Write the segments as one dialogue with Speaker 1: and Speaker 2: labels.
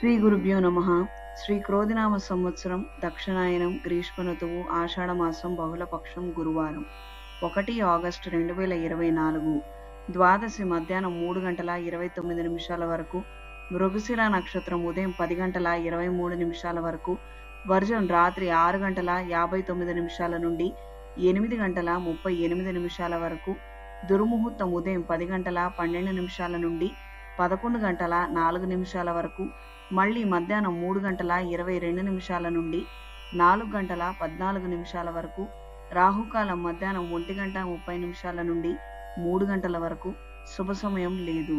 Speaker 1: శ్రీ గురుభ్యో నమః. శ్రీ క్రోధినామ సంవత్సరం దక్షిణాయనం గ్రీష్మ ఋతువు ఆషాఢమాసం బహుళపక్షం గురువారం 1 ఆగస్టు 2024 ద్వాదశి మధ్యాహ్నం 3 గంటల 29 నిమిషాల వరకు, మృగశిర నక్షత్రం ఉదయం 10 గంటల 23 నిమిషాల వరకు, వర్జం రాత్రి 6 గంటల 59 నిమిషాల నుండి 8 గంటల 38 నిమిషాల వరకు, దుర్ముహూర్తం ఉదయం 10 గంటల 12 నిమిషాల నుండి 11 గంటల 4 నిమిషాల వరకు, మళ్ళీ మధ్యాహ్నం 3 గంటల 22 నిమిషాల నుండి 4 గంటల 14 నిమిషాల వరకు, రాహుకాలం మధ్యాహ్నం 1 గంట 30 నిమిషాల నుండి 3 గంటల వరకు, శుభ సమయం లేదు.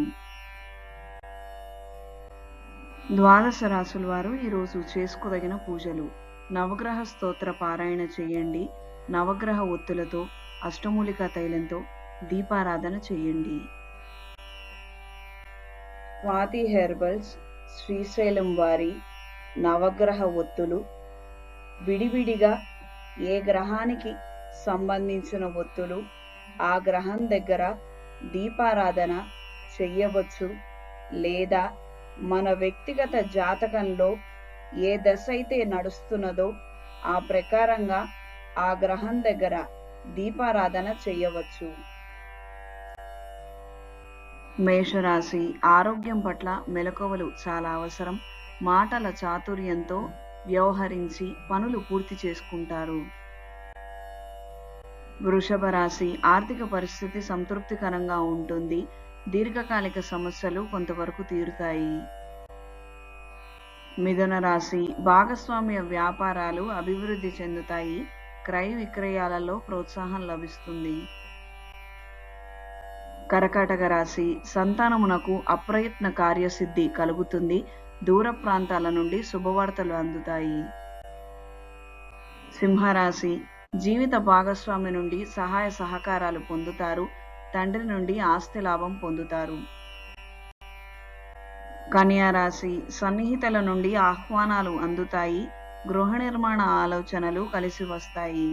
Speaker 1: ద్వాదశ రాశుల వారు ఈరోజు చేసుకోదగిన పూజలు: నవగ్రహ స్తోత్ర పారాయణ చేయండి. నవగ్రహ ఒత్తులతో అష్టమూలికా తైలంతో దీపారాధన చేయండి. స్వాతి హెర్బల్స్ శ్రీశైలం వారి నవగ్రహ ఒత్తులు విడివిడిగా ఏ గ్రహానికి సంబంధించిన ఒత్తులు ఆ గ్రహం దగ్గర దీపారాధన చెయ్యవచ్చు, లేదా మన వ్యక్తిగత జాతకంలో ఏ దశ అయితే నడుస్తున్నదో ఆ ప్రకారంగా ఆ గ్రహం దగ్గర దీపారాధన చెయ్యవచ్చు. మేషరాశి: ఆరోగ్యం పట్ల మెలకువలు చాలా అవసరం. మాటల చాతుర్యంతో వ్యవహరించి పనులు పూర్తి చేసుకుంటారు. వృషభ రాశి: ఆర్థిక పరిస్థితి సంతృప్తికరంగా ఉంటుంది. దీర్ఘకాలిక సమస్యలు కొంతవరకు తీరుతాయి. మిథున రాశి: భాగస్వామ్య వ్యాపారాలు అభివృద్ధి చెందుతాయి. క్రయ విక్రయాలలో ప్రోత్సాహం లభిస్తుంది. కర్కాటక రాశి: సంతానమునకు అప్రయత్న కార్యసిద్ధి కలుగుతుంది. దూర ప్రాంతాల నుండి శుభవార్తలు అందుతాయి. సింహరాశి: జీవిత భాగస్వామి నుండి సహాయ సహకారాలు పొందుతారు. తండ్రి నుండి ఆస్తి లాభం పొందుతారు. కన్యా రాశి: సన్నిహితుల నుండి ఆహ్వానాలు అందుతాయి. గృహ నిర్మాణ ఆలోచనలు కలిసి వస్తాయి.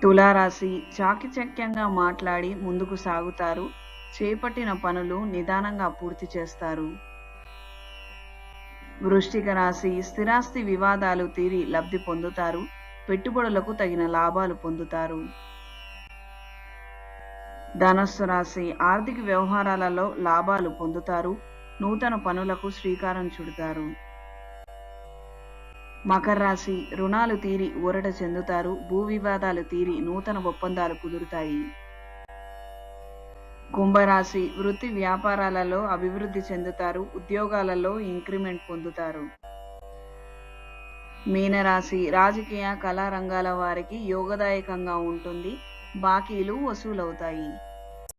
Speaker 1: తులారాశి: చాకచక్యంగా మాట్లాడి ముందుకు సాగుతారు. చేపట్టిన పనులు నిదానంగా పూర్తి చేస్తారు. వృశ్చిక రాశి: స్థిరాస్తి వివాదాలు తీరి లబ్ధి పొందుతారు. పెట్టుబడులకు తగిన లాభాలు పొందుతారు. ధనస్సు రాశి: ఆర్థిక వ్యవహారాలలో లాభాలు పొందుతారు. నూతన పనులకు శ్రీకారం చుడతారు. మకర రాశి: రుణాలు తీరి ఊరట చెందుతారు. భూ వివాదాలు తీరి నూతన ఒప్పందాలు కుదురుతాయి. కుంభరాశి: వృత్తి వ్యాపారాలలో అభివృద్ధి చెందుతారు. ఉద్యోగాలలో ఇంక్రిమెంట్ పొందుతారు. మీనరాశి: రాజకీయ కళా రంగాల వారికి యోగదాయకంగా ఉంటుంది. బాకీలు వసూలవుతాయి.